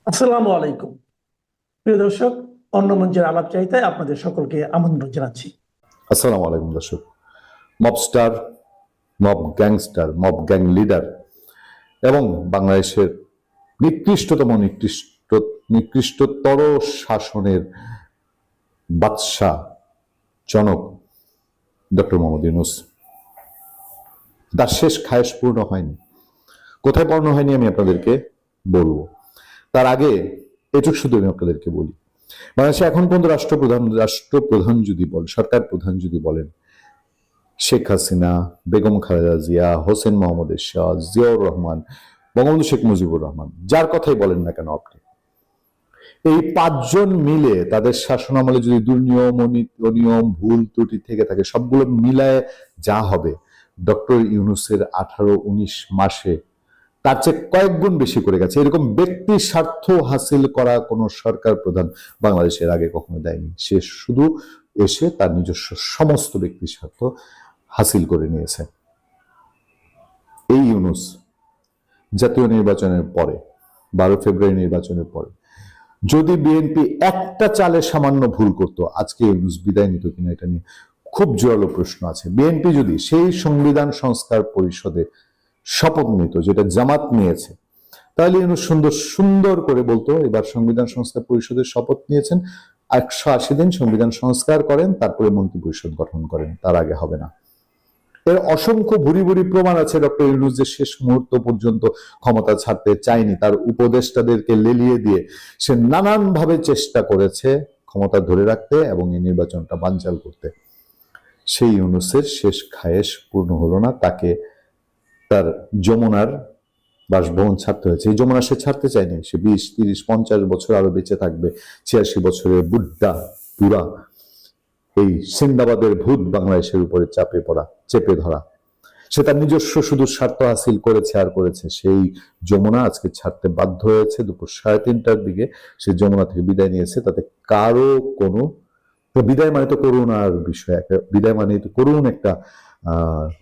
আসসালামু আলাইকুম। প্রিয় দর্শক, অন্য মঞ্চের আলাপ চাইতায় আপনাদের সকলকে আমন্ত্রণ জানাচ্ছি। আসসালামু আলাইকুম দর্শক। Mobster, mob gangster, mob gang leader এবং বাংলাদেশের নিকৃষ্টতর শাসনের বাদশাহ জনক ডক্টর মোহাম্মদ ইউনূস, তার শেষ খায়েশ পূর্ণ হয়নি। কোথায় পূর্ণ হয়নি আমি আপনাদেরকে বলবো। তার আগে এটুক শুধু আমি আপনাদেরকে বলি, বাংলাদেশে এখন পর্যন্ত রাষ্ট্রপ্রধান যদি বলেন, সরকার প্রধান যদি বলেন, শেখ হাসিনা, বেগম খালেদা জিয়া, হোসেন মোহাম্মদ এরশাদ, জিয়াউর রহমান, বঙ্গবন্ধু শেখ মুজিবুর রহমান, যার কথাই বলেন না কেন আপনি, এই পাঁচজন মিলে তাদের শাসনামলে যদি দুর্নিয়ম, অনিয়ম, ভুল ত্রুটি থেকে থাকে, সবগুলো মিলায় যা হবে ডক্টর ইউনূসের 18-19 মাসে তার চেয়ে কয়েক গুণ বেশি করে গেছে। এরকম ব্যক্তি স্বার্থ হাসিল করা কোন সরকার প্রধান বাংলাদেশের আগে কখনো দেয়নি। সে শুধু এসে তার নিজস্ব সমস্ত ব্যক্তি স্বার্থ হাসিল করে নিয়েছে। এই ইউনূস জাতীয় নির্বাচনের পরে, 12 ফেব্রুয়ারি নির্বাচনের পরে যদি বিএনপি একটা চালে সামান্য ভুল করত, আজকে ইউনূস বিদায় নিত কিনা এটা নিয়ে খুব জোরালো প্রশ্ন আছে। বিএনপি যদি সেই সংবিধান সংস্কার পরিষদে শপথ নিত যেটা জামাত নিয়েছে, তাহলে ইউনূস সুন্দর সুন্দর করে বলতো, এবার সংবিধান সংস্কার পরিষদের শপথ নিয়েছেন, 180 দিন সংবিধান সংস্কার করেন, তারপরে মন্ত্রী পরিষদ গঠন করেন, তার আগে হবে না। এর অসংখ্য ভুরি ভুরি প্রমাণ আছে। ডক্টর ইউনূস যে শেষ মুহূর্ত পর্যন্ত ক্ষমতা ছাড়তে চায়নি, তার উপদেষ্টাদেরকে লেলিয়ে দিয়ে সে নানান ভাবে চেষ্টা করেছে ক্ষমতা ধরে রাখতে এবং এই নির্বাচনটা বানচাল করতে। সেই ইউনূসের শেষ খায়েশ পূর্ণ হলো না, তাকে তার যমুনার বাসভবন ছাড়তে হয়েছে। এই যমুনা সে ছাড়তে চায়নি। সে 20, 30, 50 বছর আরো বেঁচে থাকবে। 86 বছরের বুদ্ধা পুরা এই সিন্দাবাদের ভূত বাংলাদেশের উপরে চেপে ধরা। সে তার নিজস্ব শুধু স্বার্থ হাসিল করেছে আর করেছে। সেই যমুনা আজকে ছাড়তে বাধ্য হয়েছে। দুপুর 3:30টার দিকে সে যমুনা থেকে বিদায় নিয়েছে। তাতে কারো কোনো, বিদায় মানে তো করুণার বিষয়, একটা বিদায় মানে তো করুণ একটা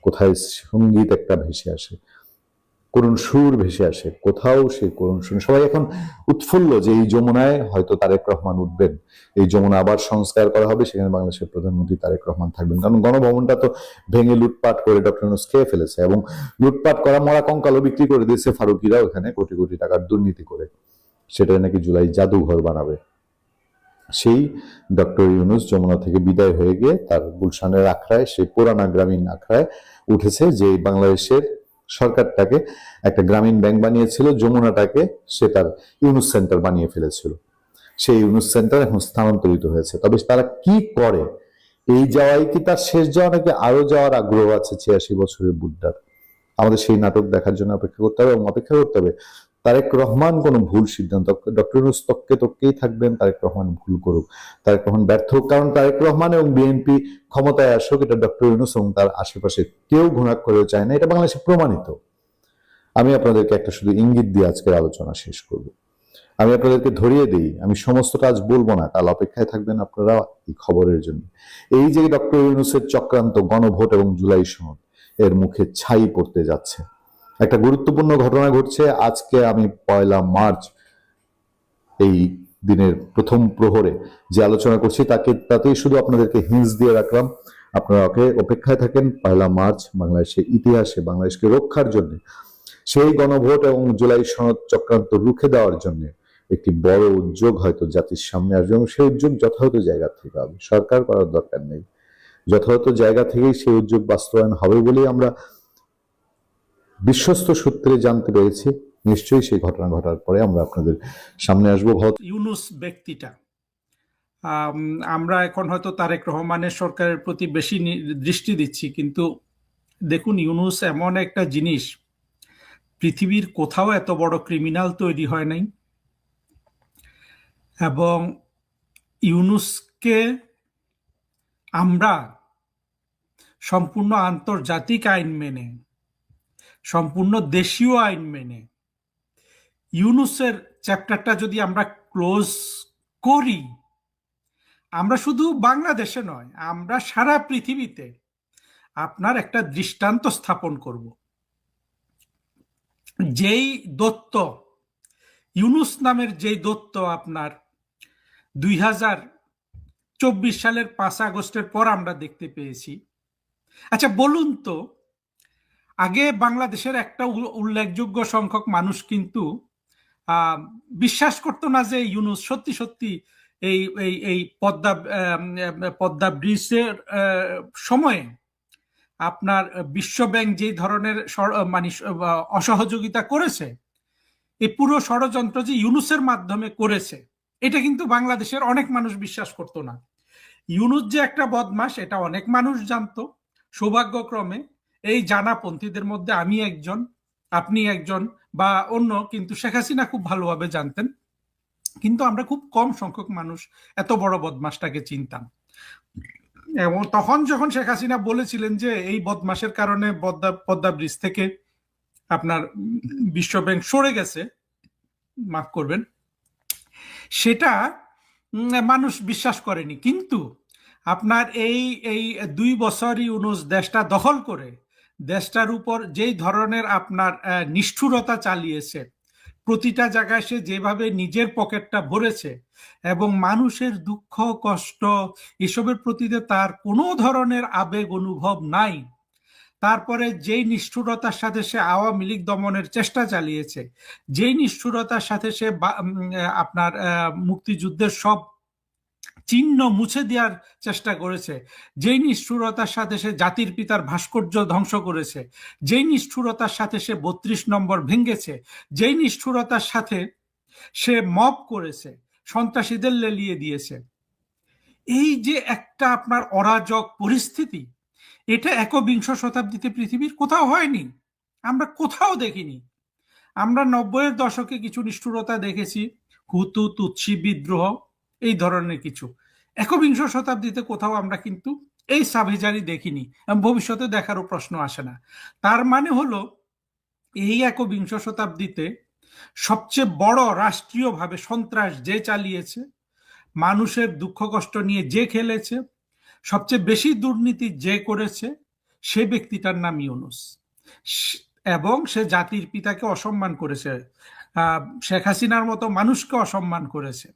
কোথায় সঙ্গীত একটা ভেসে আসে, করুণ সুর ভেসে আসে, কোথাও সেই করুণ শুনে সবাই এখন উৎফুল্ল যে এই যমুনায় হয়তো তারেক রহমান উঠবেন, এই যমুনা আবার সংস্কার করা হবে, সেখানে বাংলাদেশের প্রধানমন্ত্রী তারেক রহমান থাকবেন। কারণ গণভবনটা তো ভেঙে লুটপাট করে ডক্টর ইউনূস খেয়ে ফেলেছে এবং লুটপাট করা মরা কঙ্কালও বিক্রি করে দিয়েছে ফারুকিরা ওখানে কোটি কোটি টাকার দুর্নীতি করে। সেটাই নাকি জুলাই জাদুঘর বানাবে। সেই ডক্টর ইউনূস যমুনা থেকে বিদায় হয়ে গিয়ে তার গুলশানের আখড়ায়, সেই পুরানা গ্রামীণ আখড়ায় উঠেছে, যে বাংলাদেশের সরকারটাকে একটা গ্রামীণ ব্যাংক বানিয়েছিল, যমুনাটাকে সে তার ইউনূস সেন্টার বানিয়ে ফেলেছিল। সেই ইউনূস সেন্টার এখন স্থানান্তরিত হয়েছে। তবে তারা কি করে, এই যাওয়াই কি তার শেষ যাওয়া, নাকি আরো যাওয়ার আগ্রহ আছে 86 বছরের বুদ্ধর? আমাদের সেই নাটক দেখার জন্য অপেক্ষা করতে হবে এবং অপেক্ষা করতে হবে তারেক রহমান কোন ভুল সিদ্ধান্ত, ডক্টর ইউনূস তককেই থাকবেন, তারেক রহমান ভুল করুক, তারেক রহমান ব্যর্থ হোক। কারণ তারেক রহমান এবং বিএনপি ক্ষমতায় আসুক, এটা ডক্টর ইউনূস এবং তার আশেপাশে কেউ ঘৃণা করেও চায় না, এটা বাংলাদেশে প্রমাণিত। আমি আপনাদেরকে একটা শুধু ইঙ্গিত দিয়ে আজকের আলোচনা শেষ করব। আমি আপনাদেরকে ধরিয়ে দিই, আমি সমস্ত কাজ বলবো না, কাল অপেক্ষায় থাকবেন আপনারা এই খবরের জন্য। এই যে ডক্টর ইউনূসের চক্রান্ত, গণভোট এবং জুলাই সনদ, এর মুখে ছাই পড়তে যাচ্ছে। একটা গুরুত্বপূর্ণ ঘটনা ঘটছে আজকে। আমি 1 মার্চ এই দিনের প্রথম প্রহরে যে আলোচনা করছি তাতেই শুধু আপনাদেরকে হিন্স দিয়ে রাখলাম। আপনারা অপেক্ষায় থাকেন। 1 মার্চ বাংলাদেশের ইতিহাসে, বাংলাদেশকে রক্ষার জন্য, সেই গণভোট এবং জুলাই সনদ চক্রান্ত রুখে দেওয়ার জন্য একটি বড় উদ্যোগ হয়তো জাতির সামনে আসবে এবং সেই উদ্যোগ যথাযথ জায়গা থেকে হবে। সরকার করার দরকার নেই, যথাযথ জায়গা থেকেই সেই উদ্যোগ বাস্তবায়ন হবে বলেই আমরা বিশ্বস্ত সূত্রে জানতে পেরেছি। নিশ্চয়ই সেই ঘটনা ঘটার পরে আমরা আপনাদের সামনে আসবো। ইউনূস ব্যক্তিটা, আমরা এখন হয়তো তারেক রহমানের সরকারের প্রতি বেশি দৃষ্টি দিচ্ছি, কিন্তু দেখুন ইউনূস এমন একটা জিনিস, পৃথিবীর কোথাও এত বড় ক্রিমিনাল তৈরি হয় নাই এবং ইউনূসকে আমরা সম্পূর্ণ আন্তর্জাতিক আইন মেনে, সম্পূর্ণ দেশীয় আইন মেনে ইউনূসের চ্যাপ্টারটা যদি আমরা ক্লোজ করি, আমরা শুধু বাংলাদেশে নয়, আমরা সারা পৃথিবীতে আপনার একটা দৃষ্টান্ত স্থাপন করব। যেই দত্ত ইউনুস নামের যেই দৈত্য আপনার 2024 সালের 5 আগস্টের পর আমরা দেখতে পেয়েছি। আচ্ছা বলুন তো, আগে বাংলাদেশের একটা উল্লেখযোগ্য সংখ্যক মানুষ কিন্তু বিশ্বাস করতো না যে ইউনুস সত্যি সত্যি এই এই এই পদ্মা ব্রিজের সময়ে আপনার বিশ্বব্যাংক যে ধরনের মানে অসহযোগিতা করেছে, এই পুরো ষড়যন্ত্র যে ইউনুসের মাধ্যমে করেছে, এটা কিন্তু বাংলাদেশের অনেক মানুষ বিশ্বাস করতো না। ইউনুস যে একটা বদমাশ এটা অনেক মানুষ জানতো। সৌভাগ্যক্রমে এই জানাপন্থীদের মধ্যে আমি একজন, আপনি একজন বা অন্য, কিন্তু শেখ হাসিনা খুব ভালোভাবে জানতেন। কিন্তু আমরা খুব কম সংখ্যক মানুষ এত বড় বদমাশটাকে চিনতাম। এবং তখন যখন শেখ হাসিনা বলেছিলেন যে এই বদমাশের কারণে পদ্মা ব্রিজ থেকে আপনার বিশ্বব্যাংক সরে গেছে, মাফ করবেন, সেটা মানুষ বিশ্বাস করেনি। কিন্তু আপনার এই 2 বছরই ইউনুস দেশটা দখল করে দেশটার উপর যেই ধরনের আপনার নিষ্ঠুরতা চালিয়েছে, প্রতিটা জায়গায় সে যেভাবে নিজের পকেটটা ভরেছে এবং মানুষের দুঃখ কষ্ট এসবের প্রতি তার কোনো ধরনের আবেগ অনুভব নাই। তারপরে যেই নিষ্ঠুরতার সাথে সে আওয়ামী লীগ দমনের চেষ্টা চালিয়েছে, যেই নিষ্ঠুরতার সাথে সে আপনার মুক্তিযুদ্ধের সব চিহ্ন মুছে দেওয়ার চেষ্টা করেছে, যেই নিষ্ঠুরতার সাথে সে জাতির পিতার ভাস্কর্য ধ্বংস করেছে, যেই নিষ্ঠুরতার সাথে সে 32 নম্বর ভেঙেছে, যেই নিষ্ঠুরতার সাথে সে মব করেছে, সন্ত্রাসীদের লেলিয়ে দিয়েছে, এই যে একটা আপনার অরাজক পরিস্থিতি, এটা একবিংশ শতাব্দীতে পৃথিবীর কোথাও হয়নি, আমরা কোথাও দেখিনি। আমরা 90-এর দশকে কিছু নিষ্ঠুরতা দেখেছি, হুতু তুৎসি বিদ্রোহ, এই ধরনের কিছু। একবিংশ শতাব্দীতে কোথাও আমরা কিন্তু এই সাভেজারি দেখিনি, ভবিষ্যতে দেখারও প্রশ্ন আসে না। তার মানে হলো এই একবিংশ শতাব্দীতে সবচেয়ে বড় রাষ্ট্রীয়ভাবে সন্ত্রাস যে চালিয়েছে, মানুষের দুঃখ কষ্ট নিয়ে যে খেলেছে, সবচেয়ে বেশি দুর্নীতি যে করেছে, সে ব্যক্তিটার নাম ইউনুস। এবং সে জাতির পিতাকে অসম্মান করেছে, শেখ হাসিনার মতো মানুষকে অসম্মান করেছে,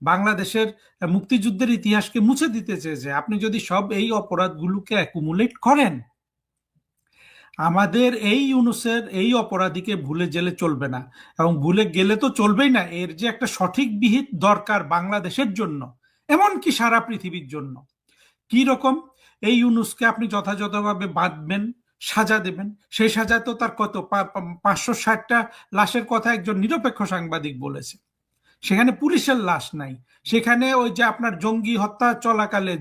বাংলাদেশের মুক্তিযুদ্ধের ইতিহাসকে মুছে দিতে চেয়েছে। আপনি যদি সব এই অপরাধগুলোকে অ্যাকুমুলেট করেন, আমাদের এই ইউনুসের এই অপরাধীকে ভুলে গেলে চলবে না, এবং ভুলে গেলে তো চলবেই না, এর যে একটা সঠিক বিহিত দরকার বাংলাদেশের জন্য, এমনকি সারা পৃথিবীর জন্য। কি রকম? এই ইউনুসকে আপনি যথাযথভাবে বাঁধবেন, সাজা দেবেন। সেই সাজা তো তার কত 560টা লাশের কথা একজন নিরপেক্ষ সাংবাদিক বলেছে। সেখানে পুলিশের লাশ নাই, সেখানে ওই যে আপনার জঙ্গি হত্যা চলাকালে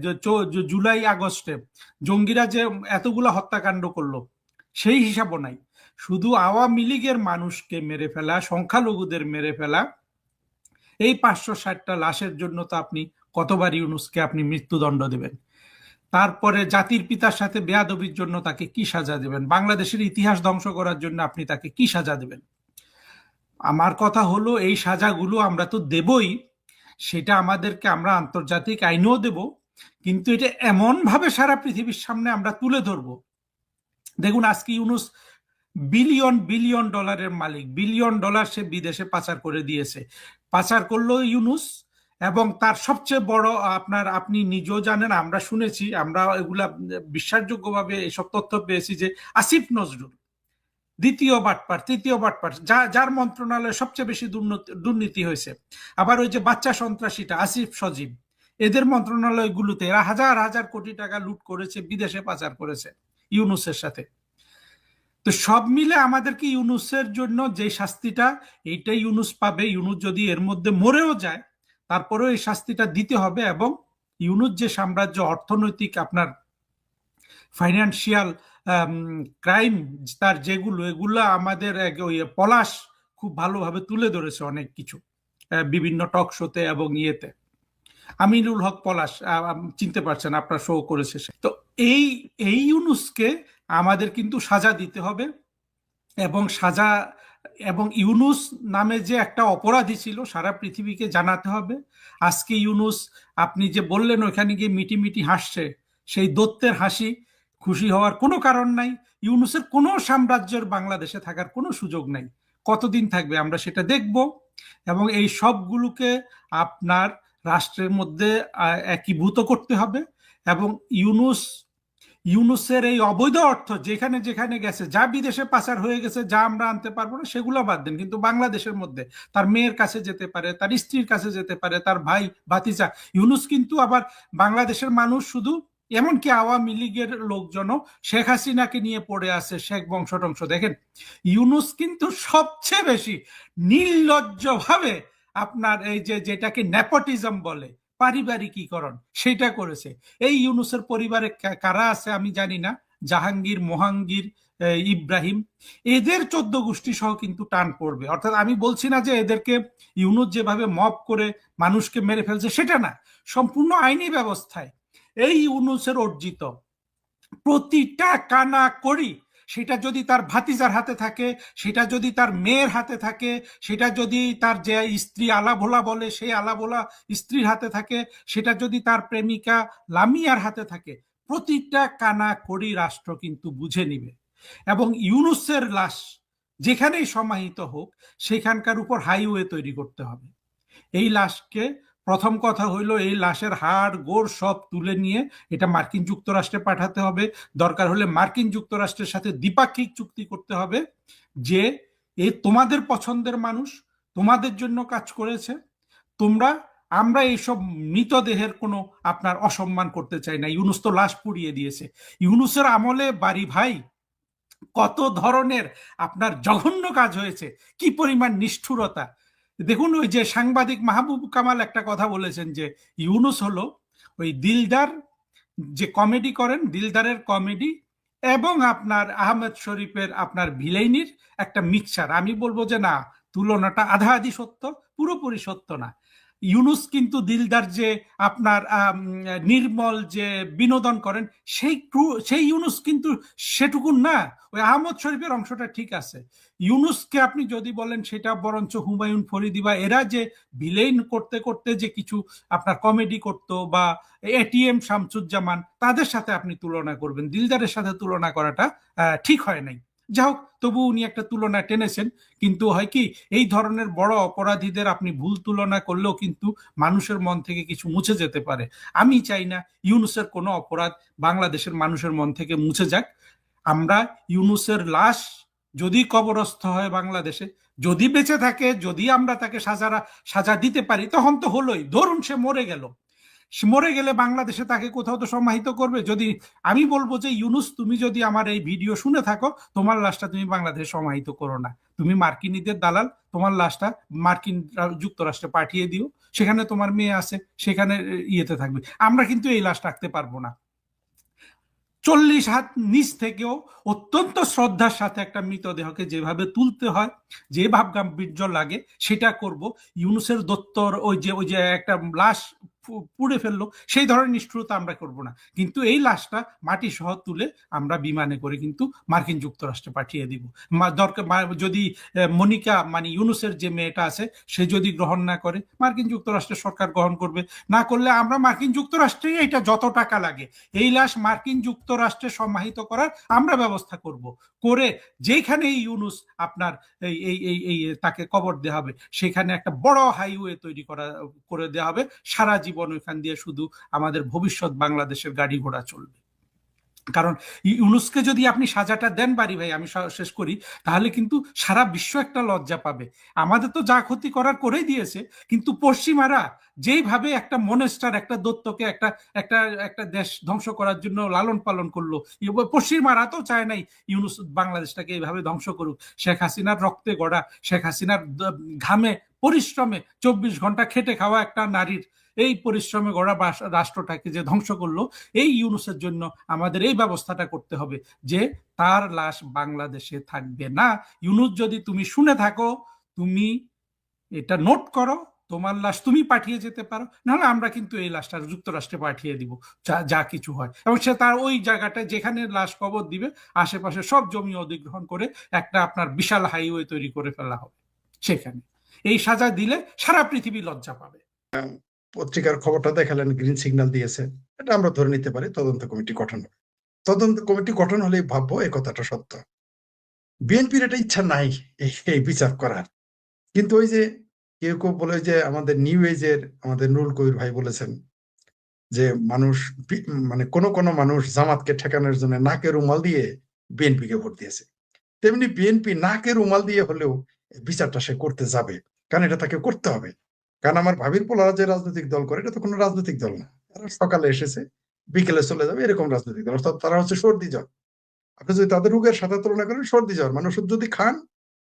জুলাই আগস্টে জঙ্গিরা যে এতগুলো হত্যাকাণ্ড করলো সেই হিসাবও নাই। শুধু আওয়ামী লীগের মানুষকে মেরে ফেলা, সংখ্যালঘুদের মেরে ফেলা, এই 560টা লাশের জন্য তো আপনি কতবার ইউনুসকে আপনি মৃত্যুদণ্ড দেবেন? তারপরে জাতির পিতার সাথে বেয়াদবির জন্য তাকে কি সাজা দেবেন? বাংলাদেশের ইতিহাস ধ্বংস করার জন্য আপনি তাকে কি সাজা দেবেন? আমার কথা হলো এই সাজাগুলো আমরা তো দেবই, সেটা আমাদেরকে আমরা আন্তর্জাতিক আইনেও দেব, কিন্তু এটা এমন ভাবে সারা পৃথিবীর সামনে আমরা তুলে ধরব। দেখুন আজকে ইউনুস বিলিয়ন বিলিয়ন ডলারের মালিক, বিলিয়ন ডলার সে বিদেশে পাচার করে দিয়েছে। পাচার করলো ইউনুস, এবং তার সবচেয়ে বড় আপনার, আপনি নিজেও জানেন, আমরা শুনেছি, আমরা এগুলা বিশ্বাসযোগ্যভাবে এসব তথ্য পেয়েছি যে আসিফ নজরুল দ্বিতীয় বাটপার, তৃতীয় বাটপার, যার মন্ত্রণালয়ে সবচেয়ে বেশি দুর্নীতি হয়েছে। আবার ওই যে বাচ্চা সন্ত্রাসীটা আসিফ সজীব, এদের মন্ত্রণালয়গুলোতে এরা হাজার হাজার কোটি টাকা লুট করেছে, বিদেশে পাচার করেছে ইউনুসের সাথে। তো সব মিলে আমাদেরকে ইউনুসের জন্য যে শাস্তিটা, এইটাই ইউনুস পাবে। ইউনুস যদি এর মধ্যে মরেও যায়, তারপরেও এই শাস্তিটা দিতে হবে। এবং ইউনুস যে সাম্রাজ্য, অর্থনৈতিক আপনার ফাইন্যান্সিয়াল ক্রাইম তার যেগুলো, এগুলো আমাদের ওই পলাশ খুব ভালোভাবে তুলে ধরেছে অনেক কিছু বিভিন্ন টক শোতে এবং ইয়েতে। আমিনুল হক পলাশ, চিনতে পারছেন, আপনার শো করেছে সে। তো এই ইউনুসকে আমাদের কিন্তু সাজা দিতে হবে, এবং সাজা, এবং ইউনুস নামে যে একটা অপরাধী ছিল সারা পৃথিবীকে জানাতে হবে। আজকে ইউনুস, আপনি যে বললেন ওইখানে গিয়ে মিটি মিটি হাসছে, সেই দত্তের হাসি, খুশি হওয়ার কোনো কারণ নাই। ইউনুসের কোনো সাম্রাজ্যের বাংলাদেশে থাকার কোনো সুযোগ নাই। কতদিন থাকবে আমরা সেটা দেখব। এবং এই সবগুলোকে আপনার রাষ্ট্রের মধ্যে একীভূত করতে হবে। এবং ইউনুসের এই অবৈধ অর্থ যেখানে যেখানে গেছে, যা বিদেশে পাচার হয়ে গেছে, যা আমরা আনতে পারবো না সেগুলো বাদ দেন, কিন্তু বাংলাদেশের মধ্যে তার মেয়ের কাছে যেতে পারে, তার স্ত্রীর কাছে যেতে পারে, তার ভাই ভাতিজা। ইউনুস কিন্তু আবার বাংলাদেশের মানুষ শুধু, এমনকি আওয়ামী লীগের লোকজনও শেখ হাসিনাকে নিয়ে পড়ে আছে, শেখ বংশ টংশ। দেখেন, ইউনুস কিন্তু সবচেয়ে বেশি নির্লজ্জভাবে আপনার এই যেটাকে নেপোটিজম বলে, পারিবারিকীকরণ, সেটা করেছে। এই ইউনুসের পরিবারে কারা আছে আমি জানি না, জাহাঙ্গীর, মোহাঙ্গীর, ইব্রাহিম, এদের 14 গোষ্ঠী সহ কিন্তু টান পড়বে। অর্থাৎ আমি বলছি না যে এদেরকে ইউনুস যেভাবে মব করে মানুষকে মেরে ফেলছে সেটা না, সম্পূর্ণ আইনি ব্যবস্থায় এই ইউনুসের অর্জিত প্রতিটা কানা করি, সেটা যদি তার ভাতিজার হাতে থাকে, সেটা যদি তার মেয়ের হাতে থাকে, সেটা যদি তার যে স্ত্রী আলাভোলা বলে সেই আলাভোলা স্ত্রীর হাতে থাকে, সেটা যদি তার প্রেমিকা লামিয়ার হাতে থাকে, প্রতিটা কানা করি রাষ্ট্র কিন্তু বুঝে নিবে। এবং ইউনুসের লাশ যেখানেই সমাহিত হোক সেখানকার উপর হাইওয়ে তৈরি করতে হবে। এই লাশকে, প্রথম কথা হইল এই লাশের হাড় গোড় সব তুলে নিয়ে এটা মার্কিন যুক্তরাষ্ট্রে পাঠাতে হবে। দরকার হলে মার্কিন যুক্তরাষ্ট্রের সাথে দ্বিপাক্ষিক চুক্তি করতে হবে যে এই তোমাদের পছন্দের মানুষ তোমাদের জন্য কাজ করেছে, আমরা এইসব মৃতদেহের কোনো আপনার অসম্মান করতে চাই না। ইউনুস তো লাশ পুড়িয়ে দিয়েছে। ইউনুসের আমলে বাড়ি ভাই কত ধরনের আপনার জঘন্য কাজ হয়েছে, কি পরিমাণ নিষ্ঠুরতা। দেখুন, ওই যে সাংবাদিক মাহবুব কামাল একটা কথা বলেছেন যে ইউনুস হলো ওই দিলদার যে কমেডি করেন, দিলদারের কমেডি এবং আপনার আহমেদ শরীফের আপনার ভিলেইনির একটা মিক্সচার। আমি বলবো যে না, তুলনাটা আধা আধি সত্য, পুরোপুরি সত্য না। ইউনুস কিন্তু দিলদার যে আপনার নির্মল যে বিনোদন করেন সেই ইউনুস কিন্তু সেটুকুন না। ওই আহমদ শরীফের অংশটা ঠিক আছে। ইউনুসকে আপনি যদি বলেন সেটা বরঞ্চ হুমায়ুন ফরিদি বা এরা যে ভিলেইন করতে করতে যে কিছু আপনার কমেডি করতো, বা এটিএম শামসুজ্জামান, তাদের সাথে আপনি তুলনা করবেন, দিলদারের সাথে তুলনা করাটা ঠিক হয় নাই। যাই হোক, তবু উনি একটা তুলনা টেনেছেন। কিন্তু হয় কি, এই ধরনের বড় অপরাধীদের আপনি ভুল তুলনা করলেও কিন্তু মানুষের মন থেকে কিছু মুছে যেতে পারে। আমি চাই না ইউনুসের কোনো অপরাধ বাংলাদেশের মানুষের মন থেকে মুছে যাক। আমরা ইউনুসের লাশ যদি কবরস্থ হয় বাংলাদেশে, যদি বেঁচে থাকে, যদি আমরা তাকে সাজা দিতে পারি, তখন তো হলোই। ধরুন সে মরে গেল, মরে গেলে বাংলাদেশে তাকে কোথাও তো সমাহিত করবে। যদি আমি বলবো যে ইউনুস, তুমি যদি আমার এই ভিডিও শুনে থাকো, তোমার লাশটা তুমি বাংলাদেশে সমাহিত করো না, তুমি মার্কিনীদের দালাল, তোমার লাশটা মার্কিন যুক্তরাষ্ট্রে পাঠিয়ে দিও, সেখানে তোমার মেয়ে আছে, সেখানে ইয়েতে থাকবে। আমরা কিন্তু এই লাশ রাখতে পারবো না। 40 হাত নিচ থেকেও অত্যন্ত শ্রদ্ধার সাথে একটা মৃতদেহকে যেভাবে তুলতে হয়, যে ভাব গাম্ভীর্য লাগে, সেটা করব। ইউনুসের দত্তর ওই যে একটা লাশ পুড়ে ফেললো, সেই ধরনের নিষ্ঠুরতা আমরা করব না। কিন্তু এই লাশটা মাটি সহ তুলে আমরা বিমানে করে কিন্তু মার্কিন যুক্তরাষ্ট্রে পাঠিয়ে দিব। দরকার যদি মনিকা মানে ইউনুসের যে মেয়েটা আছে সে যদি গ্রহণ না করে, মার্কিন যুক্তরাষ্ট্রের সরকার গ্রহণ করবে। না করলে আমরা মার্কিন যুক্তরাষ্ট্রে এটা যত টাকা লাগে এই লাশ মার্কিন যুক্তরাষ্ট্রে সমাহিত করার আমরা ব্যবস্থা করব। করে যেখানে ইউনুস আপনার এই তাকে কবর দেওয়া হবে, সেখানে একটা বড় হাইওয়ে তৈরি করে দেওয়া হবে। সারা জীবন ওইখান দিয়ে শুধু আমাদের ভবিষ্যৎ বাংলাদেশের গাড়ি ঘোড়া চলবে। কারণ ইউনুসকে যদি আপনি সাজাটা দেন বাড়ি ভাই, আমি শেষ করি, তাহলে কিন্তু সারা বিশ্ব একটা লজ্জা পাবে। আমাদের তো যা ক্ষতি করার করেই দিয়েছে, কিন্তু পশ্চিমারা যেইভাবে একটা মনেস্টার, একটা দত্তকে একটা একটা একটা দেশ ধ্বংস করার জন্য লালন পালন করলো, পশ্চিমারা তো চায় নাই ইউনুস বাংলাদেশটাকে এইভাবে ধ্বংস করুক। শেখ হাসিনার রক্তে গড়া, শেখ হাসিনার ঘামে পরিশ্রমে 24 ঘন্টা খেটে খাওয়া একটা নারীর এই পরিশ্রমে গড়া রাষ্ট্রটাকে যে ধ্বংস করলো, এই ইউনুসের জন্য আমাদের এই ব্যবস্থাটা করতে হবে যে তার লাশ বাংলাদেশে থাকবে না। ইউনুস, যদি তুমি শুনে থাকো, তুমি এটা নোট করো, তোমার লাশ তুমি পাঠিয়ে যেতে পারো, নাহলে আমরা কিন্তু এই লাশটা যুক্তরাষ্ট্রে পাঠিয়ে দিব, যা কিছু হয়। এবং সে তার ওই জায়গাটায় যেখানে লাশ কবর দিবে আশেপাশে সব জমি অধিগ্রহণ করে একটা আপনার বিশাল হাইওয়ে তৈরি করে ফেলা হবে। সেখানে এই সাজা দিলে সারা পৃথিবী লজ্জা পাবে। পত্রিকার খবরটা দেখালেন, গ্রিন সিগন্যাল দিয়েছে, এটা আমরা ধরে নিতে পারি তদন্ত কমিটি গঠন হবে। তদন্ত কমিটি গঠন হলে ভাববো এই কথাটা সত্য। বিএনপির এটা ইচ্ছা নাই এই বিচার করার, কিন্তু ওই যে কেউ কেউ বলে যে আমাদের নিউ এজের আমাদের নুরুল কবির ভাই বলেছেন যে মানুষ মানে কোন মানুষ জামাতকে ঠেকানোর জন্য নাকে রুমাল দিয়ে বিএনপিকে ভোট দিয়েছে, তেমনি বিএনপি নাকে রুমাল দিয়ে হলেও বিচারটা সে করতে যাবে, কারণ এটা তাকে করতে হবে। কারণ আমার ভাবির পোলারা যে রাজনৈতিক দল করে, এটা তো কোনো রাজনৈতিক দল না, তারা সকালে এসেছে বিকেলে চলে যাবে, এরকম রাজনৈতিক দল। অর্থাৎ তারা হচ্ছে সর্দি জ্বর। আপনি যদি তাদের রোগের সাথে তুলনা করেন, সর্দি জ্বর মানে ওষুধ যদি খান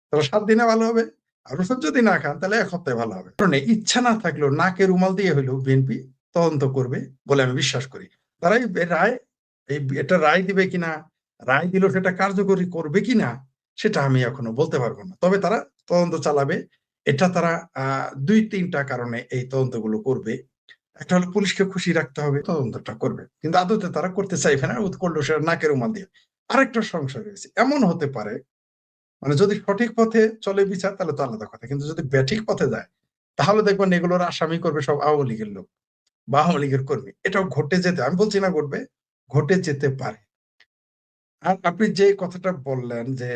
তাহলে 7 দিনে ভালো হবে, আর ওষুধ যদি না খান তাহলে 1 সপ্তাহে ভালো হবে। কারণ ইচ্ছা না থাকলেও নাকে রুমাল দিয়ে হলেও বিএনপি তদন্ত করবে বলে আমি বিশ্বাস করি। তারাই রায় এটা রায় দিবে কিনা, রায় দিলেও সেটা কার্যকরী করবে কিনা সেটা আমি এখনো বলতে পারবো না। তবে তারা তদন্ত চালাবে। এটা তারা 2-3টা কারণে এই তদন্তগুলো করবে। একটা হলো পুলিশকে খুশি রাখতে হবে, তদন্তটা করবে, কিন্তু আদতে তারা করতে চাইবে না, করলো সেটা নাকের রুমাল দিয়ে। আরেকটা সংশয় রয়েছে, এমন হতে পারে মানে যদি সঠিক পথে চলে বিচার তাহলে তো আলাদা কথা, কিন্তু যদি ব্যাঠিক পথে যায় তাহলে দেখবেন এগুলোর আসামি করবে সব আওয়ামী লীগের লোক বা আওয়ামী লীগের কর্মী। এটাও ঘটে যেতে, আমি বলছি না ঘটবে, ঘটে যেতে পারে। আর আপনি যে কথাটা বললেন যে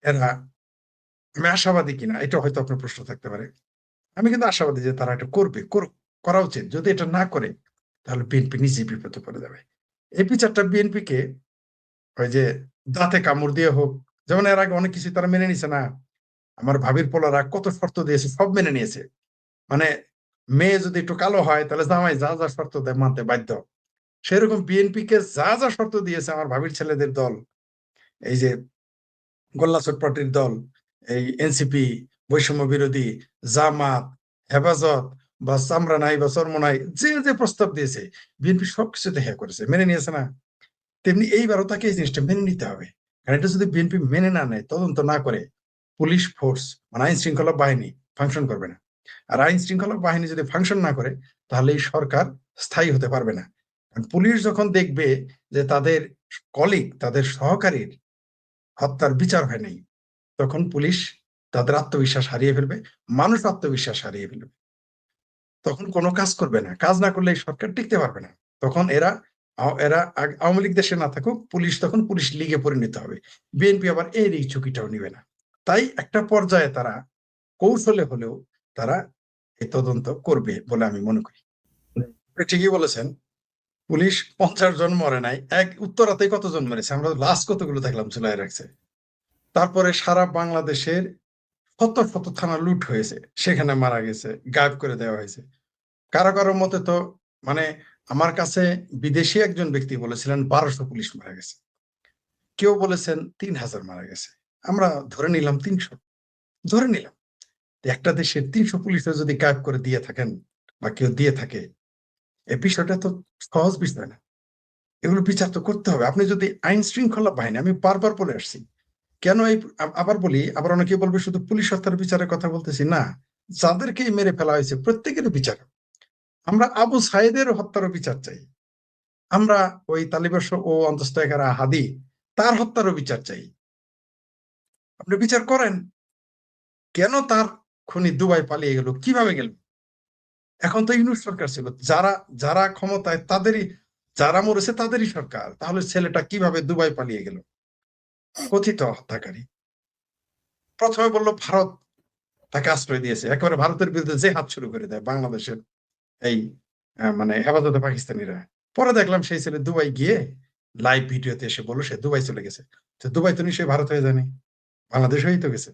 এরা, আমি আশাবাদী কিনা এটা হয়তো আপনার প্রশ্ন থাকতে পারে। আমি কিন্তু আশাবাদী যে তারা এটা করবে, করা উচিত। যদি এটা না করে তাহলে বিএনপি নিজেই বিপদে পড়ে যাবে। এই বিচারটা বিএনপি কে ওই যে দাঁতে কামড় দিয়ে হোক, যেমন এর আগে অনেক কিছু তারা মেনে নিছে না। আমার ভাবির পোলারা কত শর্ত দিয়েছে, সব মেনে নিয়েছে। মানে মেয়ে যদি একটু কালো হয় তাহলে জামাই যা যা শর্ত দেয় মানতে বাধ্য। সেরকম বিএনপি কে যা যা শর্ত দিয়েছে আমার ভাবির ছেলেদের দল, এই যে গোল্লা পার্টির দল, এই এনসিপি, বৈষম্য বিরোধী, জামাত, হেফাজত বা চামড়া নাই বা চর্ম নাই, যে যে প্রস্তাব দিয়েছে বিএনপি সবকিছুতে হ্যাঁ করেছে, মেনে নিয়েছে না। তেমনি এইবারও তাকে এই জিনিসটা মেনে নিতে হবে। কারণ এটা যদি বিএনপি মেনে না নেয়, তদন্ত না করে, পুলিশ ফোর্স মানে আইন শৃঙ্খলা বাহিনী ফাংশন করবে না। আর আইন শৃঙ্খলা বাহিনী যদি ফাংশন না করে তাহলে এই সরকার স্থায়ী হতে পারবে না। কারণ পুলিশ যখন দেখবে যে তাদের কলিগ, তাদের সহকারীর হত্যার বিচার হয় নাই, তখন পুলিশ তাদের আত্মবিশ্বাস হারিয়ে ফেলবে, মানুষ আত্মবিশ্বাস হারিয়ে ফেলবে, তখন কোনো কাজ করবে না। কাজ না করলে এই সরকার টিকতে পারবে না। তখন এরা আওয়ামী লীগ দেশে না থাকুক, পুলিশ তখন পুলিশ লীগে পরিণত হবে। বিএনপি আবার এর এই ঝুঁকিটাও নিবে না। তাই একটা পর্যায়ে তারা কৌশলে হলেও তারা এই তদন্ত করবে বলে আমি মনে করি। আপনি ঠিকই বলেছেন, পুলিশ 50 জন মরে নাই, এক উত্তরাতে কতজন মরেছে, আমরা লাস্ট কতগুলো দেখলাম ঝুলাই রাখছে। তারপরে সারা বাংলাদেশের শত শত থানা লুট হয়েছে, সেখানে মারা গেছে, গায়েব করে দেওয়া হয়েছে। কারো কারো মতে তো মানে আমার কাছে বিদেশি একজন ব্যক্তি বলেছিলেন 1200 পুলিশ মারা গেছে, কেউ বলেছেন 3000 মারা গেছে। আমরা ধরে নিলাম 300, ধরে নিলাম। একটা দেশের 300 পুলিশে যদি গায়েব করে দিয়ে থাকেন বা কেউ দিয়ে থাকে, এই বিষয়টা তো সহজ বিষয় না। এগুলো বিচার তো করতে হবে। আপনি যদি আইন শৃঙ্খলা বাহিনী, আমি বারবার বলে আসছি, কেন এই আবার বলি, আবার অনেকে বলবে শুধু পুলিশ হত্যার বিচারের কথা বলতেছি না, যাদেরকে মেরে ফেলা হয়েছে প্রত্যেকের বিচার। আমরা আবু সাইদের হত্যারও বিচার চাই। আমরা ওই তালিবাস ও অন্তঃস্থকারা হাদি তার হত্যারও বিচার চাই। আপনি বিচার করেন, কেন তার খুনি দুবাই পালিয়ে গেল, কিভাবে গেল? এখন তো ইউনূস সরকার ছিল, যারা যারা ক্ষমতায় তাদেরই, যারা মরেছে তাদেরই সরকার, তাহলে ছেলেটা কিভাবে দুবাই পালিয়ে গেল? কথিত হত্যাকারী প্রথমে বললো ভারত তাকে আশ্রয় দিয়েছে, একেবারে ভারতের বিরুদ্ধে যে হাত শুরু করে দেয় বাংলাদেশের এই মানে হেফাজতে পাকিস্তানিরা। পরে দেখলাম সেই ছেলে দুবাই গিয়ে লাইভ ভিডিওতে এসে বললো সে দুবাই চলে গেছে। তো দুবাই তো নিশ্চয়ই ভারত হয়ে যায়নি, বাংলাদেশ হয়েই তো গেছে।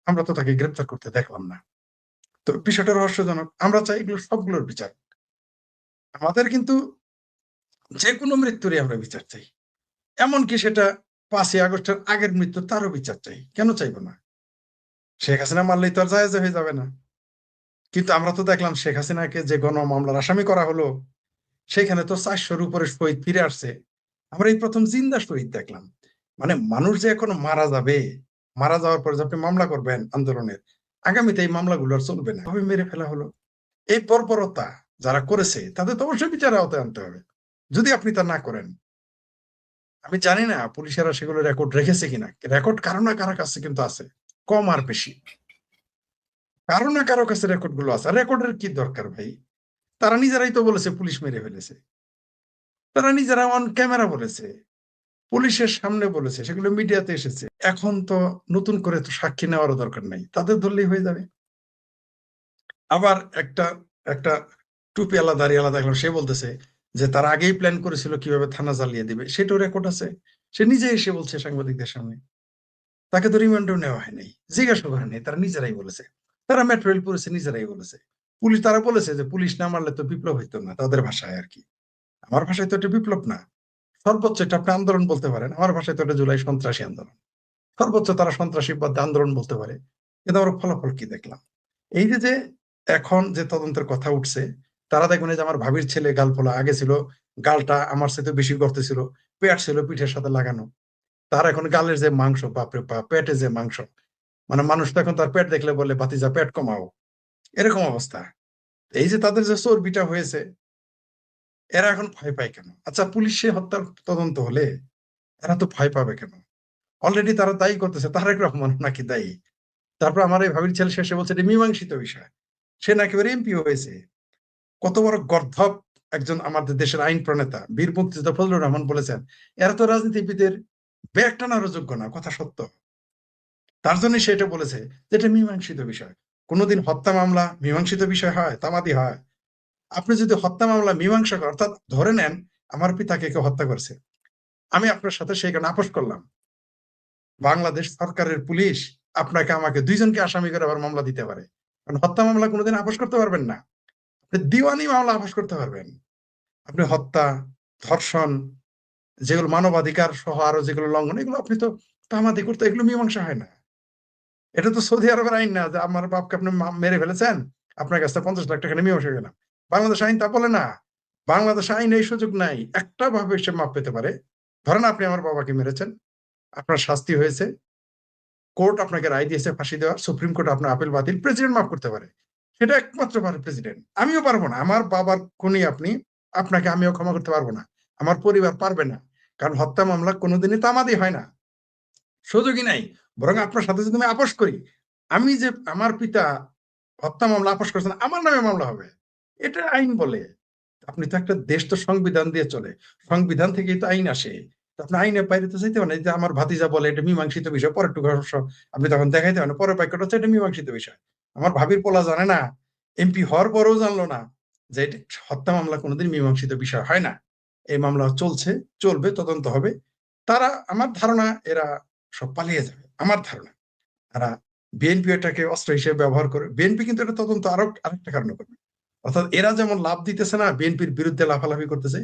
আমরা তো তাকে গ্রেপ্তার করতে দেখলাম না। তো বিষয়টা রহস্যজনক। আমরা চাই এগুলো সবগুলোর বিচার। আমাদের কিন্তু যে কোনো মৃত্যুরই আমরা বিচার চাই, এমনকি সেটা 5ই আগস্টের আগের মৃত্যু, তারও বিচার চাই। কেন চাইবো না? শেখ হাসিনা মারলেই তো আর জায়েজ হয়ে যাবে না। কিন্তু আমরা তো দেখলাম শেখ হাসিনাকে যে গণ মামলার আসামি করা হলো, সেখানে তো 400-র উপরে শহীদ ফিরে আসছে। আমরা এই প্রথম জিন্দা শহীদ দেখলাম। মানে মানুষ যে এখন মারা যাবে, মারা যাওয়ার পরে যে আপনি মামলা করবেন আন্দোলনের, আগামীতে এই মামলাগুলো আর চলবে না, ভাবে মেরে ফেলা হলো। এই বর্বরতা যারা করেছে তাদের তো অবশ্যই বিচারের আওতায় আনতে হবে। যদি আপনি তা না করেন, আমি জানি না পুলিশেরা সেগুলো রেকর্ড রেখেছে কিনা, রেকর্ড কারো না কারো কাছে কিন্তু আছে, কম আর বেশি কারো না কারো কাছে রেকর্ড গুলো আছে। রেকর্ডের কি দরকার ভাই? তারা নিজেরাই তো বলেছে পুলিশ মেরে ফেলেছে, তারা নিজেরা অন ক্যামেরা বলেছে, পুলিশের সামনে বলেছে, সেগুলো মিডিয়াতে এসেছে। এখন তো নতুন করে তো সাক্ষী নেওয়ারও দরকার নাই, তাদের ধরলেই হয়ে যাবে। আবার একটা একটা টুপি আলাদা দাড়ি আলাদা দেখলাম, সে বলতেছে যে তার আগেই প্ল্যান করেছিল কিভাবে থানা জ্বালিয়ে দিবে, সেটাও রেকর্ড আছে। সে নিজে এসে বলছে সাংবাদিকদের সামনে। তাকে তো রিমান্ডও নেওয়া হয় নাই, জিজ্ঞাসা করে নাই, তারা নিজেরাই বলেছে। তারা মেটেরিয়াল পড়েছে, নিজেরাই বলেছে। পুলিশ তারা বলেছে যে পুলিশ না মারলে তো বিপ্লব হইতো না, তাদের ভাষায় আর কি। আমার ভাষায় তো এটা বিপ্লব না, সর্বোচ্চ এটা আপনি আন্দোলন বলতে পারেন। আমার ভাষায় তো এটা জুলাই সন্ত্রাসী আন্দোলন, সর্বোচ্চ তারা সন্ত্রাসীবাদ আন্দোলন বলতে পারে। কিন্তু আমরা ফলাফল কি দেখলাম? এই যে যে এখন যে তদন্তের কথা উঠছে, তারা দেখবেন এই যে আমার ভাবির ছেলে গাল ফোলা, আগে ছিল গালটা আমার সাথে বেশি গর্তে ছিল, পেট ছিল পিঠের সাথে লাগানো, তার এখন গালের যে মাংস, বাপরে বাপ, পেটে যে মাংস, মানে মানুষ তো এখন তার পেট দেখলে বলে ভাতিজা পেট কমাও, এরকম অবস্থা। এই যে তাদের যে চর্বিটা হয়েছে, এরা এখন ভয় পায় কেন? আচ্ছা, পুলিশে হত্যার তদন্ত হলে এরা তো ভয় পাবে কেন? অলরেডি তারা দায়ী করতেছে, তারেক রহমান নাকি দায়ী। তারপর আমার এই ভাবির ছেলে শেষে বলছে এটা মীমাংসিত বিষয়, সে নাকি এবার এমপি হয়েছে। কত বড় গর্ধব একজন আমাদের দেশের আইন প্রণেতা বীর মুক্তিযোদ্ধা ফজলুর রহমান বলেছেন, এরা তো রাজনীতিবিদের ব্যাগ টানারও যোগ্য না, কথা সত্য। তার জন্য সে এটা বলেছে যে এটা মীমাংসিত বিষয়। কোনোদিন হত্যা মামলা মীমাংসিত বিষয় হয়? তামাদি হয়? আপনি যদি হত্যা মামলা মীমাংসা করেন, অর্থাৎ ধরে নেন আমার পিতাকে কেউ হত্যা করছে, আমি আপনার সাথে সেখানে আপোষ করলাম, বাংলাদেশ সরকারের পুলিশ আপনাকে আমাকে দুইজনকে আসামি করে আবার মামলা দিতে পারে। কারণ হত্যা মামলা কোনোদিন আপোষ করতে পারবেন না, আপনি দিওয়ানি মামলা আপোষ করতে পারবেন। আপনি হত্যা, ধর্ষণ, যেগুলো মানবাধিকার সহ আরো যেগুলো লঙ্ঘন, এগুলো আপনি তো তামাদি করতে, এগুলো মীমাংসা হয় না। এটা তো সৌদি আরবের আইন না যে আমার বাপকে আপনি মেরে ফেলেছেন, আপনার কাছে 50 লাখ টাকা নিয়ে মীমাংসা গেলাম। বাংলাদেশ আইন তা বলে না। বাংলাদেশ আইন এই সুযোগ নাই, একটা ভাবে সে মাপ পেতে পারে। ধরেন আপনি আমার বাবাকে মেরেছেন, আপনার শাস্তি হয়েছে, কোর্ট আপনাকে রায় দিয়েছে ফাঁসি দেওয়ার, সুপ্রিম কোর্ট আপনার আপিল বাতিল, প্রেসিডেন্ট মাফ করতে পারে। সেটা একমাত্র পারে প্রেসিডেন্ট, আমিও পারবো না। আমার বাবার খুনি আপনি, আপনাকে আমিও ক্ষমা করতে পারবো না, আমার পরিবার পারবে না। কারণ হত্যা মামলা কোনোদিনই তামাদি হয় না, সুযোগই নাই। বরং আপনার সাথে যদি আমি আপোষ করি, আমি যে আমার পিতা হত্যা মামলা আপোষ করছেন, আমার নামে মামলা হবে, এটা আইন বলে। আপনি তো একটা দেশ তো সংবিধান দিয়ে চলে, সংবিধান থেকেই তো আইন আসে। তো আপনি আইনের বাইরে তো চাইতে পারেন। এই যে আমার ভাতিজা বলে এটা মীমাংসিত বিষয়, পরের টুকু আপনি তখন দেখাইতে পারেন, পরের বাক্যটা হচ্ছে এটা মীমাংসিত বিষয়। আমার ভাবির পোলা জানে না, এমপি হওয়ার পরেও জানলো না যে এটা হত্যা মামলা কোনোদিন মীমাংসিত বিষয় হয় না। এই মামলা চলছে, চলবে, তদন্ত হবে। তারা, আমার ধারণা এরা সব পালিয়ে যাবে, আমার ধারণা। তারা বিএনপি এটাকে অস্ত্র হিসেবে ব্যবহার করে। বিএনপি কিন্তু এটা তদন্ত আরেকটা কারণে করবে। অর্থাৎ এরা যেমন লাভ দিতেছে না, বিএনপির বিরুদ্ধে লাফালাফি করতেছে,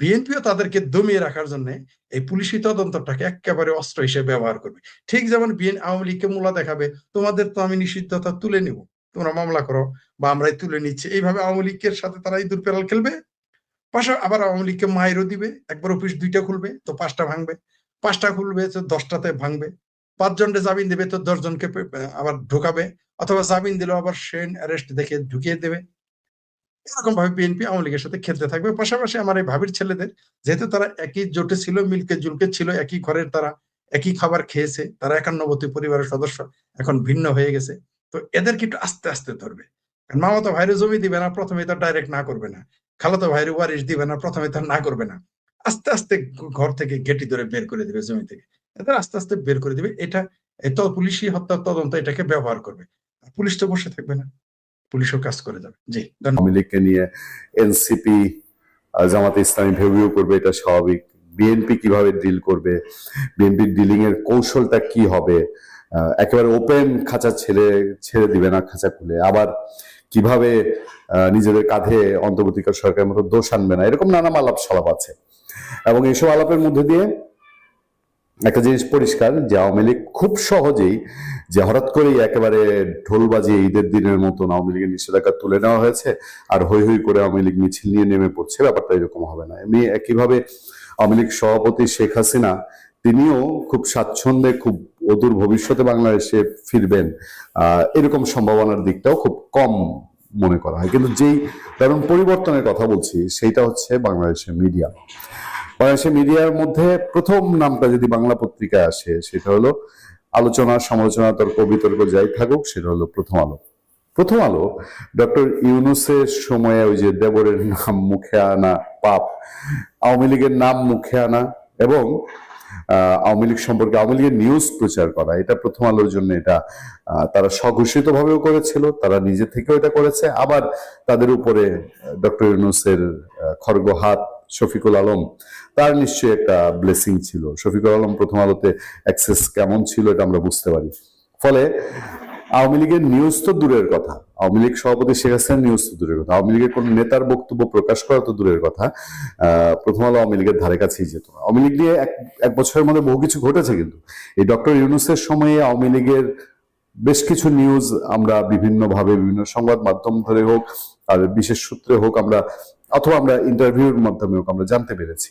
বিএনপিও তাদেরকে দমিয়ে রাখার জন্য এই পুলিশি তদন্তটাকে একেবারে অস্ত্র হিসেবে ব্যবহার করবে। ঠিক যেমন আওয়ামী লীগকে মূলা দেখাবে, তোমাদের তো আমি নিষিদ্ধতা তুলে নিব, তোমরা মামলা করো, বা আমরাই তুলে নিচ্ছি, এইভাবে আওয়ামী লীগের সাথে তারা ইঁদুর পেরাল খেলবে। পাশা আবার আওয়ামী লীগকে মাইরও দিবে, একবার অফিস 2টা খুলবে তো 5টা ভাঙবে, 5টা খুলবে তো 10টাতে ভাঙবে, 5জনকে জামিন দেবে তো 10জনকে আবার ঢোকাবে, অথবা জামিন দিলেও আবার সেন অ্যারেস্ট দেখে ঢুকিয়ে দেবে। এরকম ভাবে বিএনপি আওয়ামী লীগের সাথে খেলতে থাকবে। পাশাপাশি আমার এই ভাবির ছেলেদের, যেহেতু তারা একই জোটে ছিল, মিলকে জুলকে ছিল, একই ঘরের, তারা একই খাবার খেয়েছে, তারা 91 পরিবারের সদস্য, এখন ভিন্ন হয়ে গেছে। তো এদেরকে একটু আস্তে আস্তে ধরবে। কারণ মামাতো ভাইরে জমি দিবে না, প্রথমে তার ডাইরেক্ট না করবে না। খালাতো ভাইরে ওয়ারিশ দিবে না, প্রথমে তার না করবে না। আস্তে আস্তে ঘর থেকে গেটি ধরে বের করে দিবে, জমি থেকে এদের আস্তে আস্তে বের করে দিবে। এটা তো পুলিশি হত্যার তদন্ত এটাকে ব্যবহার করবে। পুলিশ তো বসে থাকবে না, পুলিশও কাজ করে যাবে। জি, ধন্যবাদ। আওয়ামী লীগকে নিয়ে এনসিপি, জামাতে ইসলামী ভেবেও করবে, এটা স্বাভাবিক। বিএনপি কিভাবে ডিল করবে, বিএনপির ডিলিং এর কৌশলটা কি হবে, একেবারে ওপেন খাঁচা ছেড়ে দিবে না খাঁচা খুলে, আবার কিভাবে নিজেদের কাঁধে অন্তর্বর্তীকালীন সরকারের মতো দোষ আনবে না, এরকম নানা আলাপ সালাপ আছে। এবং এইসব আলাপের মধ্যে দিয়ে একটা জিনিস পরিষ্কার যে আওয়ামী লীগ খুব সহজেই, যে হঠাৎ করেই একেবারে ঢোল বাজিয়ে ঈদের দিনের মতন আওয়ামী লীগের নিষেধাজ্ঞা তুলে নেওয়া হয়েছে আর হৈ হৈ করে আওয়ামী লীগ মিছিল নিয়ে নেমে পড়ছে, ব্যাপারটা এরকম হবে না। এমনি একইভাবে আওয়ামী লীগ সভাপতি শেখ হাসিনা, তিনিও খুব স্বাচ্ছন্দ্যে খুব অদূর ভবিষ্যতে বাংলাদেশে ফিরবেন, এরকম সম্ভাবনার দিকটাও খুব কম মনে করা হয়। কিন্তু যেই কারণ পরিবর্তনের কথা বলছি সেইটা হচ্ছে বাংলাদেশের মিডিয়া। বাংলাদেশের মিডিয়ার মধ্যে প্রথম নামটা যদি বাংলা পত্রিকায় আসে, সেটা হলো আলোচনা, সমালোচনা, তর্ক বিতর্ক যাই থাকুক, সেটা হলো প্রথম আলো। প্রথম আলো ডক্টর ইউনূসের সময়ে ওই যে দেবরের নাম মুখে আনা পাপ, আওয়ামী লীগের নাম মুখে আনা এবং আওয়ামী লীগ সম্পর্কে আওয়ামী লীগের নিউজ প্রচার করা, এটা প্রথম আলোর জন্য এটা তারা স্বঘোষিত ভাবেও করেছিল, তারা নিজে থেকেও এটা করেছে। আবার তাদের উপরে ডক্টর ইউনূসের খড়গ হাত শফিকুল আলম, তার নিশ্চয়ই একটা ব্লেসিং ছিল। শফিকুল আলম প্রথম আলোতে অ্যাক্সেস কেমন ছিল এটা আমরা বুঝতে পারি। ফলে আওয়ামী লীগের নিউজ তো দূরের কথা, আওয়ামী লীগ সভাপতি শেখ হাসিনার নিউজ তো দূরের কথা, আওয়ামী লীগের কোন নেতার বক্তব্য প্রকাশ করা তো দূরের কথা, প্রথম আলো আওয়ামী লীগের ধারে কাছেই যেত না। আওয়ামী লীগ নিয়ে এক বছরের মধ্যে বহু কিছু ঘটেছে, কিন্তু এই ডক্টর ইউনূসের সময়ে আওয়ামী লীগের বেশ কিছু নিউজ আমরা বিভিন্নভাবে বিভিন্ন সংবাদ মাধ্যম ধরে হোক আর বিশেষ সূত্রে হোক আমরা, অথবা আমরা ইন্টারভিউর মাধ্যমে হোক আমরা জানতে পেরেছি।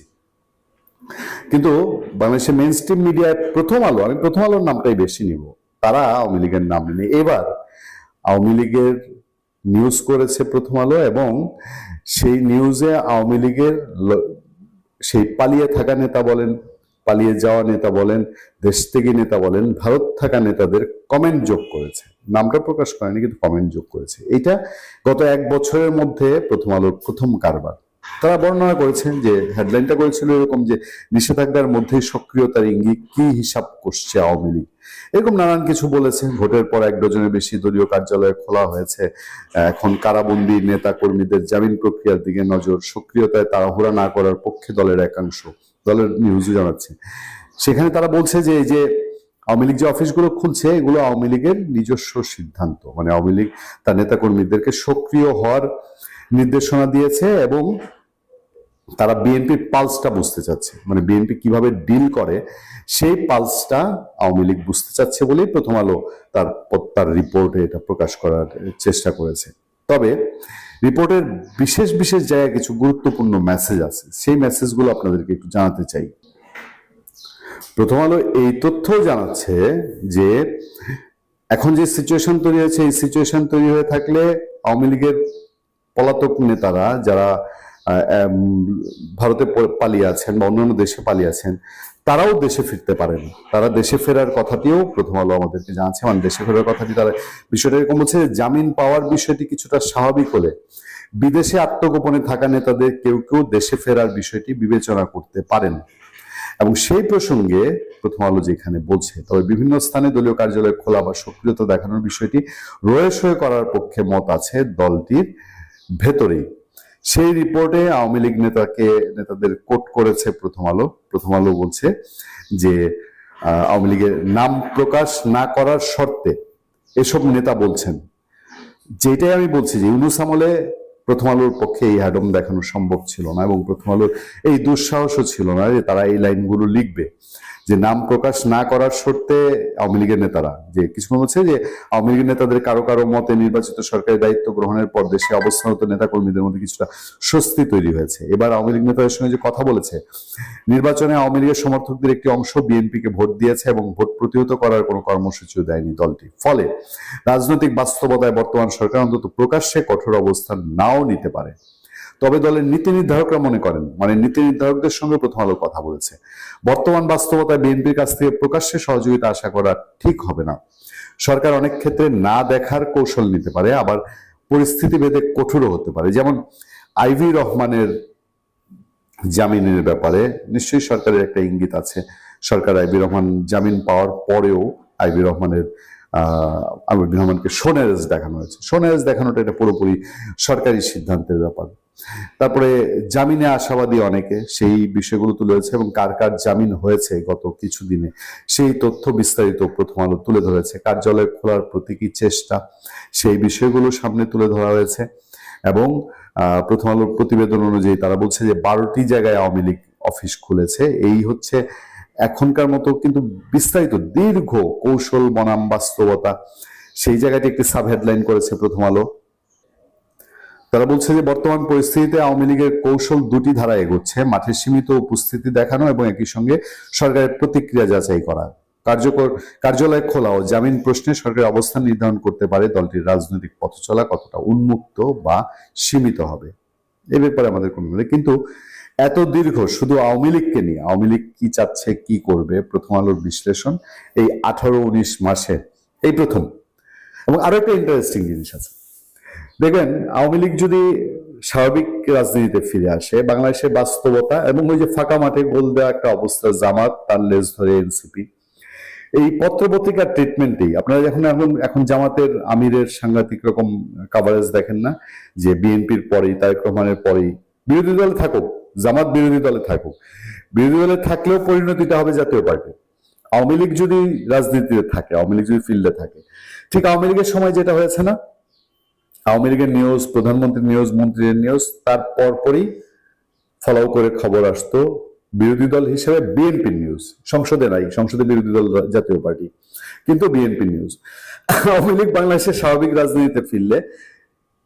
কিন্তু বাংলাদেশের মেইন স্ট্রিম মিডিয়ায় প্রথম আলো, আমি প্রথম আলোর নামটাই বেশি নিব, তারা আওয়ামী লীগের নাম নেই। এবার আওয়ামী লীগের নিউজ করেছে প্রথম আলো, এবং সেই নিউজে আওয়ামী লীগের সেই পালিয়ে থাকা নেতা বলেন, পালিয়ে যাওয়া নেতা বলেন, দেশ থেকে নেতা বলেন, ভারত থাকা নেতাদের কমেন্ট যোগ করেছে। নামটা প্রকাশ করেনি, কিন্তু কমেন্ট যোগ করেছে। এটা গত 1 বছরের মধ্যে প্রথম আলোর প্রথম কারবার। তারা বর্ণনা করেছেন যে হেডলাইনটা করেছিল এরকম যে নিষেধাজ্ঞার মধ্যে সক্রিয়তার ইঙ্গিত, কি হিসাব করছে আওয়ামী লীগ, এরকম নানান কিছু বলেছে। ভোটের পর 1 ডজনের বেশি দলীয় কার্যালয় খোলা হয়েছে, এখন কারাবন্দী নেতা কর্মীদের জামিন প্রক্রিয়ার দিকে নজর, সক্রিয়তায় তাড়াহুড়া না করার পক্ষে দলের একাংশ, দলের নিউজও জানাচ্ছে। সেখানে তারা বলছে যে এই যে আওয়ামী লীগ যে অফিসগুলো খুলছে এগুলো আওয়ামী লীগের নিজস্ব সিদ্ধান্ত, মানে আওয়ামী লীগ তার নেতা কর্মীদেরকে সক্রিয় হওয়ার নির্দেশনা দিয়েছে, এবং তারা বিএনপির পালসটা বুঝতে চাচ্ছে, মানে বিএনপি কিভাবে ডিল করে সেই পালসটা আওয়ামী লীগ বুঝতে চাচ্ছে বলেই প্রথম আলো তার রিপোর্টে এটা প্রকাশ করার চেষ্টা করেছে। তবে রিপোর্টের বিশেষ বিশেষ জায়গায় কিছু গুরুত্বপূর্ণ মেসেজ আছে, সেই মেসেজগুলো আপনাদেরকে একটু জানাতে চাই। প্রথম আলো এই তথ্য জানাচ্ছে যে এখন যে সিচুয়েশন তৈরি হয়েছে, এই সিচুয়েশন তৈরি হয়ে থাকলে আওয়ামী লীগের পলাতক নেতারা যারা ভারতে পালিয়ে আছেন বা অন্যান্য দেশে পালিয়ে আছেন, তারাও দেশে ফিরতে পারেন। তারা দেশে ফেরার কথাটিও প্রথম আলো আমাদেরকে জানাচ্ছে, মানে দেশে ফেরার কথাটি তারা বিষয়টা এরকম বলছে, জামিন পাওয়ার বিষয়টি কিছুটা স্বাভাবিক হলে বিদেশে আত্মগোপনে থাকা নেতাদের কেউ কেউ দেশে ফেরার বিষয়টি বিবেচনা করতে পারেন। এবং সেই প্রসঙ্গে প্রথম আলো যেখানে বলছে, তবে বিভিন্ন স্থানে দলীয় কার্যালয় খোলা বা সক্রিয়তা দেখানোর বিষয়টি রয়ে করার পক্ষে মত আছে দলটির ভেতরেই। সেই রিপোর্টে আওয়ামী লীগ নেতাদের কোট করেছে প্রথম আলো। প্রথম আলো বলছে যে আওয়ামী লীগের নাম প্রকাশ না করার শর্তে এসব নেতা বলছেন, যেটাই আমি বলছি যে ইউনূস আমলে প্রথম আলোর পক্ষে এই হ্যাডম দেখানো সম্ভব ছিল না, এবং প্রথম আলোর এই দুঃসাহসও ছিল না যে তারা এই লাইনগুলো লিখবে, যে নাম প্রকাশ না করার শর্তে আওয়ামী লীগের নেতারা, যে কিছু বলছে যে আওয়ামী লীগের নেতাদের কারো কারো মতে নির্বাচিত সরকারের দায়িত্ব গ্রহণের পর দেশে অবস্থানরত নেতা কর্মীদের মধ্যে কিছুটা স্বস্তি তৈরি হয়েছে। এবার আওয়ামী লীগ নেতাদের সঙ্গে যে কথা বলেছে, নির্বাচনে আওয়ামী লীগের সমর্থকদের একটি অংশ বিএনপিকে ভোট দিয়েছে এবং ভোট প্রতিহত করার কোনো কর্মসূচিও দেয়নি দলটি। ফলে রাজনৈতিক বাস্তবতায় বর্তমান সরকার অন্তত প্রকাশ্যে কঠোর অবস্থান নাও নিতে পারে। তবে দলের নীতি নির্ধারকরা মনে করেন, মানে নীতি নির্ধারকদের সঙ্গে প্রথম আলো কথা বলেছে, বর্তমান বাস্তবতায় বিএনপির কাছ থেকে প্রকাশ্যে সহযোগিতা আশা করা ঠিক হবে না। সরকার অনেক ক্ষেত্রে না দেখার কৌশল নিতে পারে, আবার পরিস্থিতি ভেদে কঠোরও হতে পারে। যেমন আইভি রহমানের জামিনের ব্যাপারে নিশ্চয়ই সরকারের একটা ইঙ্গিত আছে। সরকার আইভি রহমান জামিন পাওয়ার পরেও আইভি রহমানকে সোনেরেজ দেখানো হয়েছে। সোনেরেজ দেখানোটা এটা পুরোপুরি সরকারি সিদ্ধান্তের ব্যাপার। তারপরে জামিনে আশাবাদী অনেকে, সেই বিষয়গুলো তুলে ধরেছে, এবং কার কার জামিন হয়েছে গত কিছুদিনে সেই তথ্য বিস্তারিত প্রথম আলো তুলে ধরেছে। কার্যালয় খোলার প্রতীকী চেষ্টা, সেই বিষয়গুলো সামনে তুলে ধরা হয়েছে। এবং প্রথম আলোর প্রতিবেদন অনুযায়ী তারা বলছে যে 12টি জায়গায় আওয়ামী লীগ অফিস খুলেছে। এই হচ্ছে এখনকার মতো কিন্তু বিস্তারিত দীর্ঘ কৌশল বনাম বাস্তবতা, সেই জায়গাটি একটি সাব হেডলাইন করেছে প্রথম আলো। তারা বলছে যে বর্তমান পরিস্থিতিতে আওয়ামী লীগের কৌশল 2টি ধারা এগোচ্ছে, মাঠে সীমিত উপস্থিতি দেখানো এবং একই সঙ্গে সরকারের প্রতিক্রিয়া যাচাই করা। কার্যালয় খোলা ও জামিন প্রশ্নে সরকারের অবস্থান নির্ধারণ করতে পারে দলটির রাজনৈতিক পথচলা কতটা উন্মুক্ত বা সীমিত হবে, এ ব্যাপারে আমাদের কোনো নেই। কিন্তু এত দীর্ঘ শুধু আওয়ামী লীগকে নিয়ে, আওয়ামী লীগ কি চাচ্ছে কি করবে, প্রথম আলোর বিশ্লেষণ এই 18-19 মাসে এই প্রথম। এবং আরো একটা ইন্টারেস্টিং জিনিস আছে, দেখবেন আওয়ামী লীগ যদি স্বাভাবিক রাজনীতিতে ফিরে আসে, বাংলাদেশের বাস্তবতা এবং ওই যে ফাঁকা মাঠে গোল দেওয়া একটা অবস্থা, জামাত তার লেজ ধরে এনসিপি, এই পত্রপত্রিকার ট্রিটমেন্টেই আপনারা যখন এখন জামাতের আমিরের সাংঘাতিক রকম কাভারেজ দেখেন না, যে বিএনপির পরেই, তারেক রহমানের পরেই বিরোধী দলে থাকুক, জামাত বিরোধী দলে থাকুক, বিরোধী দলে থাকলেও পরিণতিটা হবে জাতীয় পার্টি। আওয়ামী লীগ যদি রাজনীতিতে থাকে, আওয়ামী লীগ যদি ফিল্ডে থাকে, ঠিক আওয়ামী লীগের সময় যেটা হয়েছে না, আওয়ামী লীগের নিউজ, প্রধানমন্ত্রীর নিউজ, মন্ত্রীর নিউজ, তার পরপরই ফলো করে খবর আসতো বিরোধী দল হিসেবে বিএনপির নিউজ। সংসদে নাই, সংসদে বিরোধী দল জাতীয় পার্টি, কিন্তু বিএনপি নিউজ। আওয়ামী লীগ বাংলাদেশের স্বাভাবিক রাজনীতিতে ফিরলে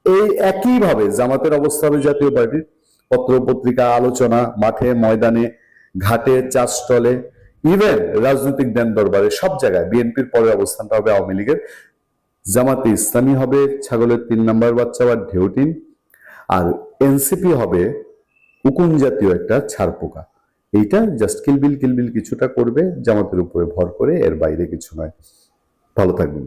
এই একইভাবে জামাতের অবস্থা হবে জাতীয় পার্টির। পত্র পত্রিকা, আলোচনা, মাঠে ময়দানে, ঘাটে, চা স্টলে, ইভেন রাজনৈতিক দেন দরবারে, সব জায়গায় বিএনপির পরের অবস্থানটা হবে আওয়ামী লীগের। জামাতে ইসলামী হবে ছাগলের 3 নাম্বার বাচ্চা বা ঢেউটিন, আর এনসিপি হবে উকুন জাতীয় একটা ছারপোকা। এইটা জাস্ট কিলবিল কিলবিল কিছুটা করবে জামাতের উপরে ভর করে, এর বাইরে কিছু নয়। ভালো থাকবেন।